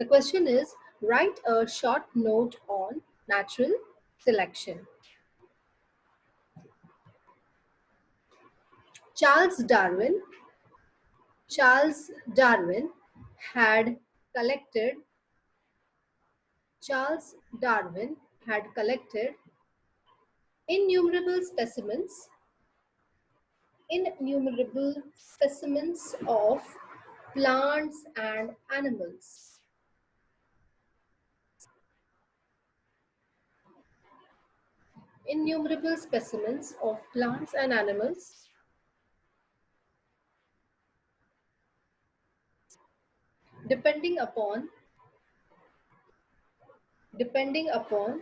The question is, write a short note on natural selection. Charles Darwin Charles Darwin had collected Charles Darwin had collected innumerable specimens innumerable specimens of plants and animals. Innumerable specimens of plants and animals depending upon depending upon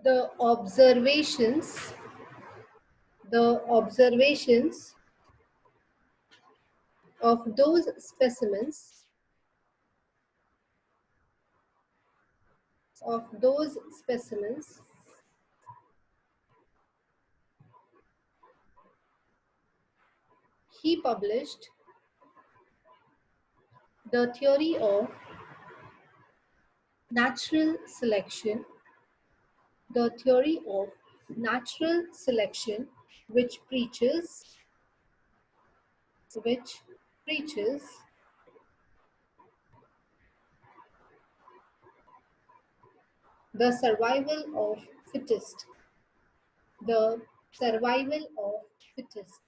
the observations of those specimens of those specimens he published the theory of natural selection the theory of natural selection which preaches the survival of fittest the survival of fittest.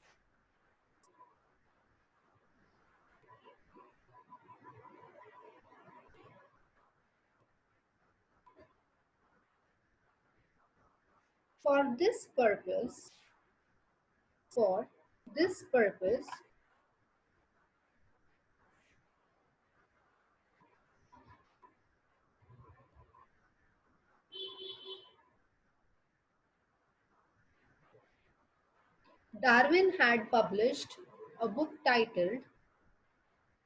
For this purpose, for this purpose, Darwin had published a book titled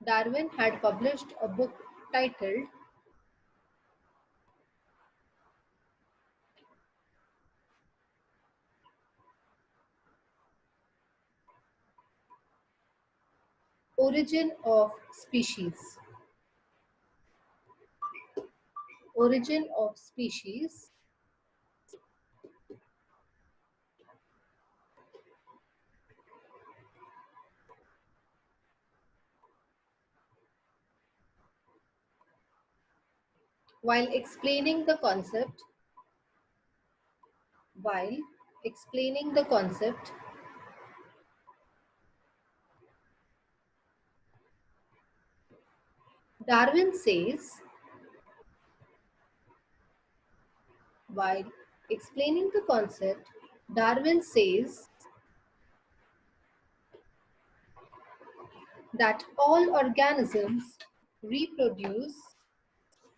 Darwin had published a book titled Origin of Species. Origin of Species. While explaining the concept, while explaining the concept, Darwin says, while explaining the concept, Darwin says that all organisms reproduce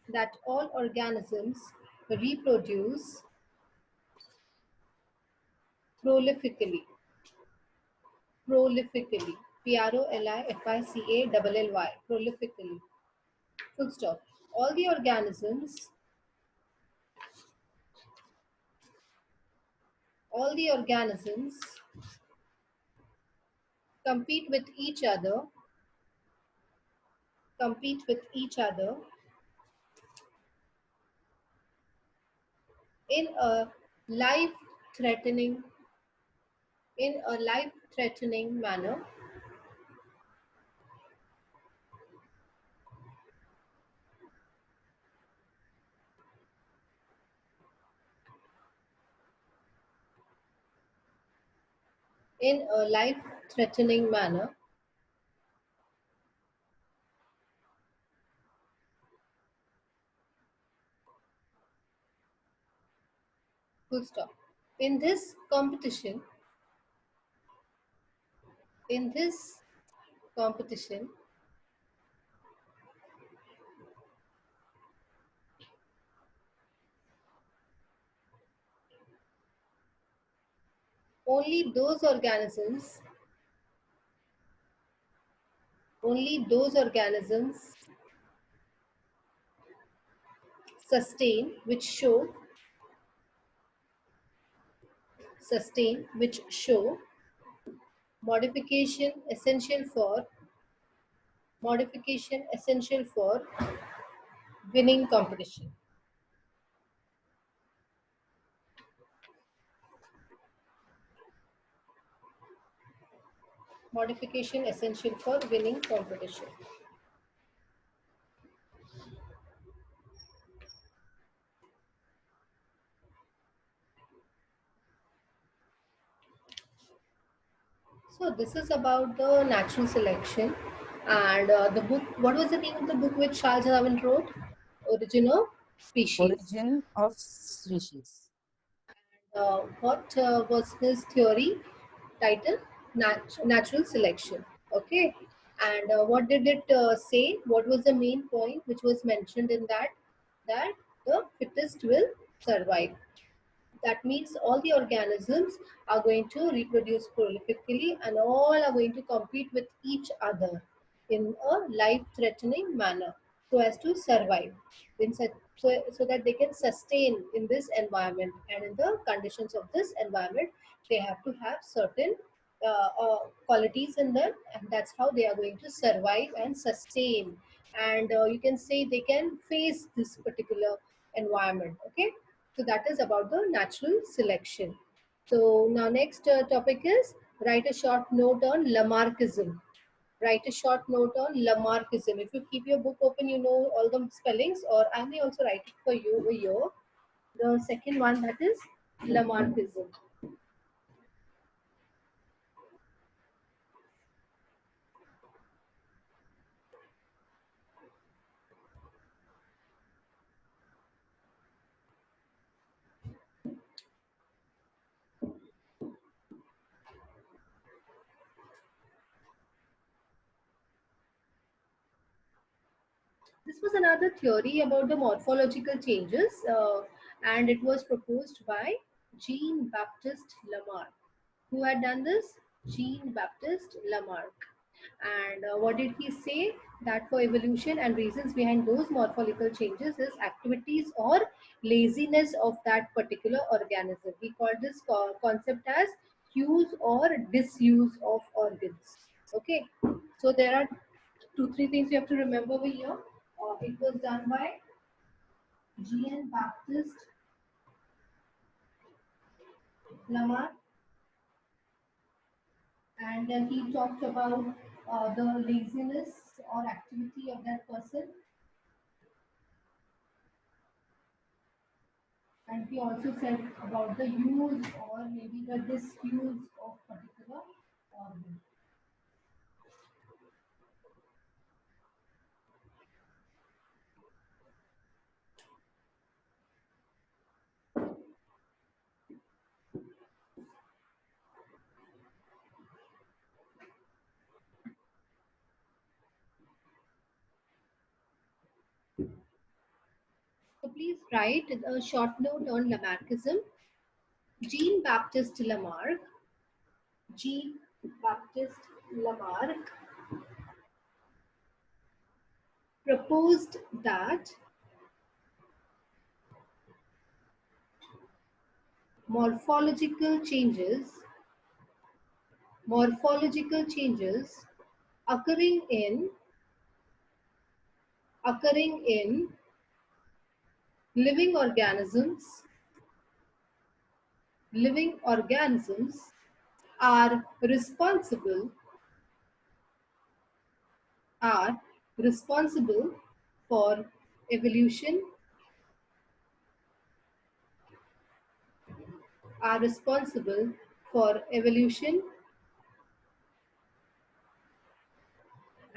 that all organisms reproduce prolifically prolifically prolifically prolifically full stop. All the organisms compete with each other compete with each other in a life threatening manner in a life threatening manner full stop. In this competition in this competition only those organisms sustain sustain, which show modification essential for modification essential for winning competition. Modification essential for winning competition. So this is about the natural selection, and the book. What was the name of the book which Charles Darwin wrote? Origin of Species. Origin of species. What was his theory title? Natural selection. Okay. And what did it say? What was the main point which was mentioned in that? That the fittest will survive. That means all the organisms are going to reproduce prolifically and all are going to compete with each other in a life-threatening manner so as to survive so that they can sustain in this environment, and in the conditions of this environment they have to have certain qualities in them, and that's how they are going to survive and sustain, and you can say they can face this particular environment. Okay, so that is about the natural selection. So now next topic is write a short note on Lamarckism. Write a short note on Lamarckism. If you keep your book open, you know all the spellings, or I may also write it for you over here. The second one, that is Lamarckism. This was another theory about the morphological changes, and it was proposed by Jean Baptiste Lamarck. Who had done this? Jean Baptiste Lamarck. And what did he say? That for evolution and reasons behind those morphological changes is activities or laziness of that particular organism. He called this concept as use or disuse of organs. Okay, so there are two, three things you have to remember over here. It was done by Jean Baptiste Lamarck, and he talked about the laziness or activity of that person, and he also said about the use or maybe the disuse of particular organ. So please write a short note on Lamarckism. Jean Baptiste Lamarck. Jean Baptiste Lamarck proposed that morphological changes morphological changes occurring in occurring in living organisms living organisms are are responsible for evolution are responsible for evolution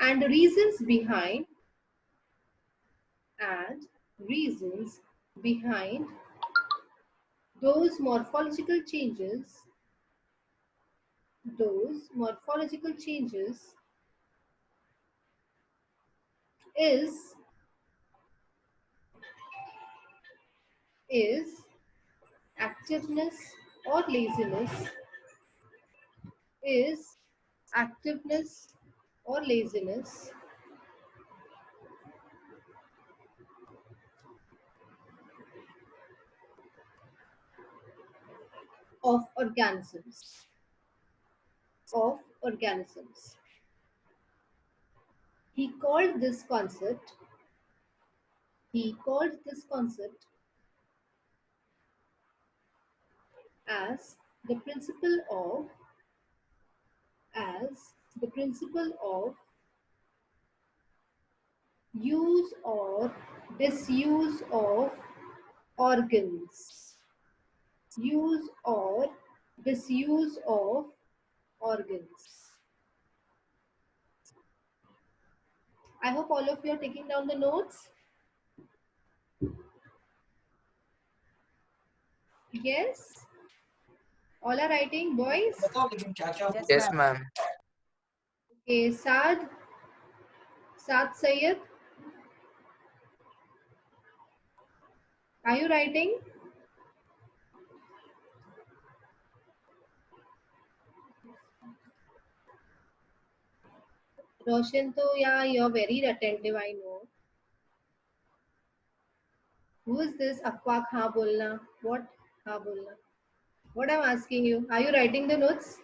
and and reasons behind those morphological changes those morphological changes is is activeness or laziness is activeness or laziness of organisms. Of organisms. He called this concept. He called this concept as the principle of as the principle of use or disuse of organs. Use or disuse of organs. I hope all of you are taking down the notes. Yes? All are writing, boys? Yes, ma'am. Okay, Saad Sayyid, are you writing? Roshan, to yeah, you're very attentive, I know. Who is this? Afwaq, haan bolna. What? Haan bolna. What I'm asking you? Are you writing the notes?